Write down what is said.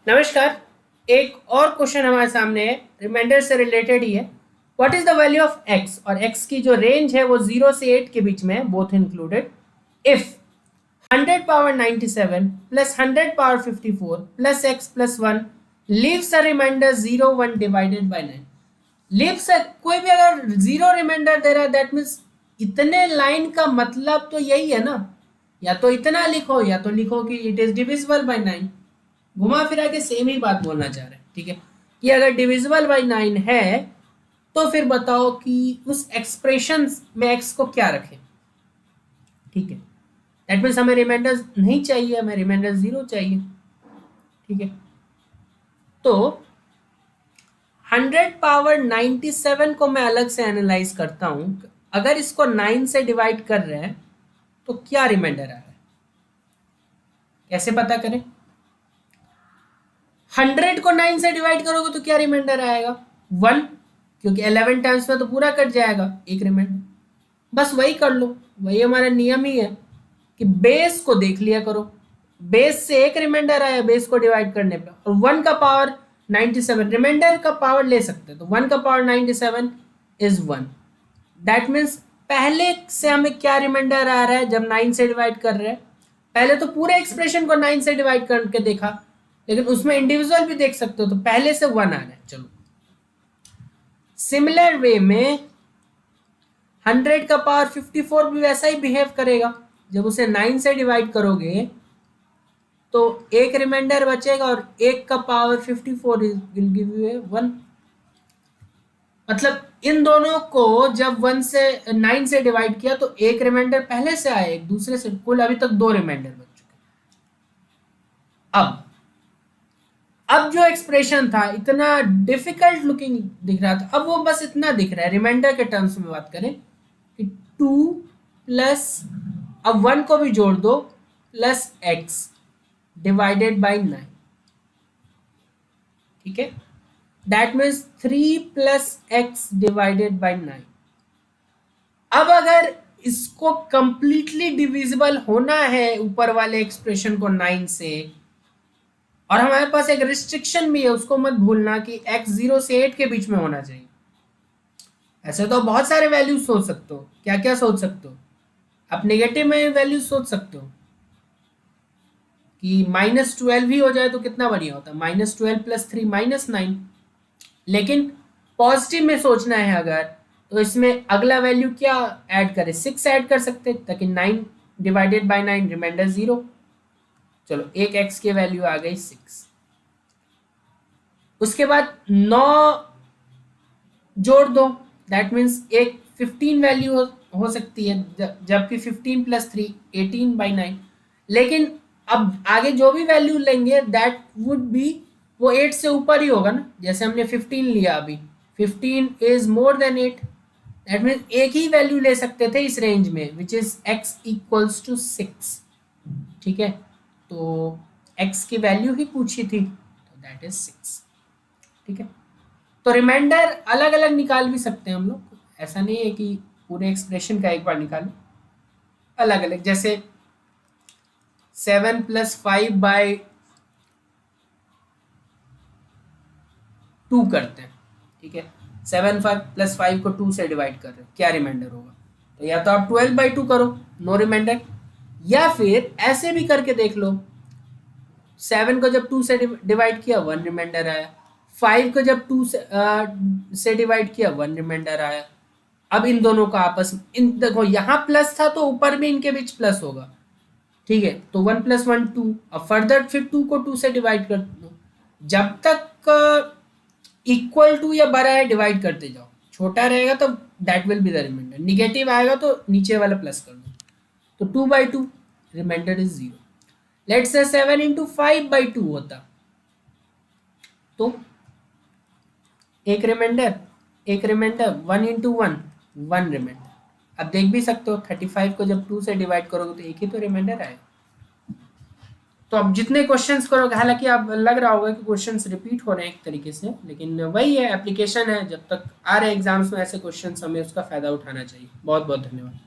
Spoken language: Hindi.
नमस्कार। एक और क्वेश्चन हमारे सामने है, रिमाइंडर से रिलेटेड ही है। What is the value of x, और एक्स की जो रेंज है वो 0 से 8 के बीच में है, both included. If 100 power 97 plus 100 power 54 plus x plus 1 leaves a reminder 0 1 divided by 9। Leaves कोई भी अगर जीरो रिमाइंडर दे रहा है दैट मीन्स इतने लाइन का मतलब तो यही है ना, या तो इतना लिखो या तो लिखो कि इट इज डिविजिबल बाय 9। घुमा फिरा के सेम ही बात बोलना चाह रहे हैं, ठीक है। कि अगर डिविजिबल बाय 9 है तो फिर बताओ कि उस एक्सप्रेशन में एक्स को क्या रखें, ठीक है। दैट मीन्स हमें रिमाइंडर नहीं चाहिए, हमें रिमाइंडर 0 चाहिए, ठीक है। तो 100 पावर 97 को मैं अलग से एनालाइज करता हूं। अगर इसको 9 से डिवाइड कर रहे हैं तो क्या रिमाइंडर आ रहा है, कैसे पता करें। 100 को 9 से डिवाइड करोगे तो क्या रिमाइंडर आएगा, 1, क्योंकि 11 टाइम्स में तो पूरा कट जाएगा, एक रिमाइंडर। बस वही कर लो, वही हमारा नियम ही है कि बेस को देख लिया करो। बेस से एक रिमाइंडर आया बेस को डिवाइड करने पर, और 1 का पावर 97, रिमाइंडर का पावर ले सकते हैं, तो 1 का पावर 97 इज 1। दैट मीन्स पहले से हमें क्या रिमाइंडर आ रहा है जब 9 से डिवाइड कर रहे हैं। पहले तो पूरे एक्सप्रेशन को 9 से डिवाइड करके देखा, लेकिन उसमें इंडिविजुअल भी देख सकते हो, तो पहले से 1 आ रहा है। चलो सिमिलर वे में 100 का पावर 54 भी वैसा ही बिहेव करेगा। जब उसे 9 से डिवाइड करोगे तो एक रिमाइंडर बचेगा और एक का पावर 54 विल गिव यू 1। मतलब इन दोनों को जब 1 से 9 से डिवाइड किया तो एक रिमाइंडर पहले से आया, एक दूसरे से, कुल अभी तक 2 रिमाइंडर बच चुके। अब जो एक्सप्रेशन था इतना डिफिकल्ट लुकिंग दिख रहा था, अब वो बस इतना दिख रहा है। रिमाइंडर के टर्म्स में बात करें कि 2 प्लस, अब 1 को भी जोड़ दो, प्लस एक्स डिवाइडेड बाई 9, ठीक है। That means 3 plus x divided by 9। अब अगर इसको कंप्लीटली डिविजिबल होना है ऊपर वाले एक्सप्रेशन को 9 से, और हमारे पास एक रिस्ट्रिक्शन भी है, उसको मत भूलना कि x 0 से 8 के बीच में होना चाहिए। ऐसे तो बहुत सारे वैल्यूज सोच सकते हो, क्या क्या सोच सकते हो आप, नेगेटिव में वैल्यूज सोच सकते हो कि -12 ही हो जाए तो कितना बढ़िया होता, -12 प्लस 3 -9। लेकिन पॉजिटिव में सोचना है अगर, तो इसमें अगला वैल्यू क्या ऐड करें, 6 ऐड कर सकते हैं, ताकि 9 डिवाइडेड बाय 9 रिमाइंडर 0। चलो एक x की वैल्यू आ गई 6। उसके बाद 9 जोड़ दो, दैट मीन्स एक 15 वैल्यू हो सकती है, जबकि 15 प्लस 3 18 बाई 9। लेकिन अब आगे जो भी वैल्यू लेंगे दैट वुड बी, वो 8 से ऊपर ही होगा ना। जैसे हमने 15 लिया, अभी 15 is more than 8, that means एक ही वैल्यू ले सकते थे इस रेंज में, which is x equals to 6, ठीक है। तो x की वैल्यू ही पूछी थी, तो दैट इज 6, ठीक है। तो रिमाइंडर अलग अलग निकाल भी सकते हैं हम लोग, ऐसा नहीं है कि पूरे एक्सप्रेशन का एक बार निकालें, अलग अलग। जैसे 7 प्लस 5 बाई 2 करते हैं, ठीक है। 7 प्लस 5 को 2 से डिवाइड कर रहे हैं, क्या रिमाइंडर होगा, तो या तो आप 12 बाई 2 करो, नो रिमाइंडर, या फिर ऐसे भी करके देख लो। 7 को जब 2 से डिवाइड किया 1 रिमाइंडर आया, 5 को जब 2 से डिवाइड किया 1 रिमाइंडर आया। अब इन दोनों का आपस में, इन देखो यहाँ प्लस था तो ऊपर भी इनके बीच प्लस होगा, ठीक है। तो 1 प्लस 1 2, अब फर्दर फिर 2 को 2 से डिवाइड कर दो, जब तक इक्वल टू या बड़ा है डिवाइड करते जाओ, छोटा रहेगा तो that will be the reminder, negative आएगा तो नीचे वाला प्लस कर दो, तो 2 by 2 reminder is 0। Let's say 7 into 5 by 2 होता, तो एक रिमाइंडर 1 इंटू 1 1 रिमाइंडर। अब देख भी सकते हो 35 को जब 2 से डिवाइड करोगे तो एक ही तो रिमाइंडर आएगा। तो अब जितने क्वेश्चंस करोगे, हालांकि आप लग रहा होगा कि क्वेश्चंस रिपीट हो रहे हैं एक तरीके से, लेकिन वही है, एप्लीकेशन है, जब तक आ रहे एग्जाम्स में ऐसे क्वेश्चंस हमें उसका फायदा उठाना चाहिए। बहुत बहुत धन्यवाद।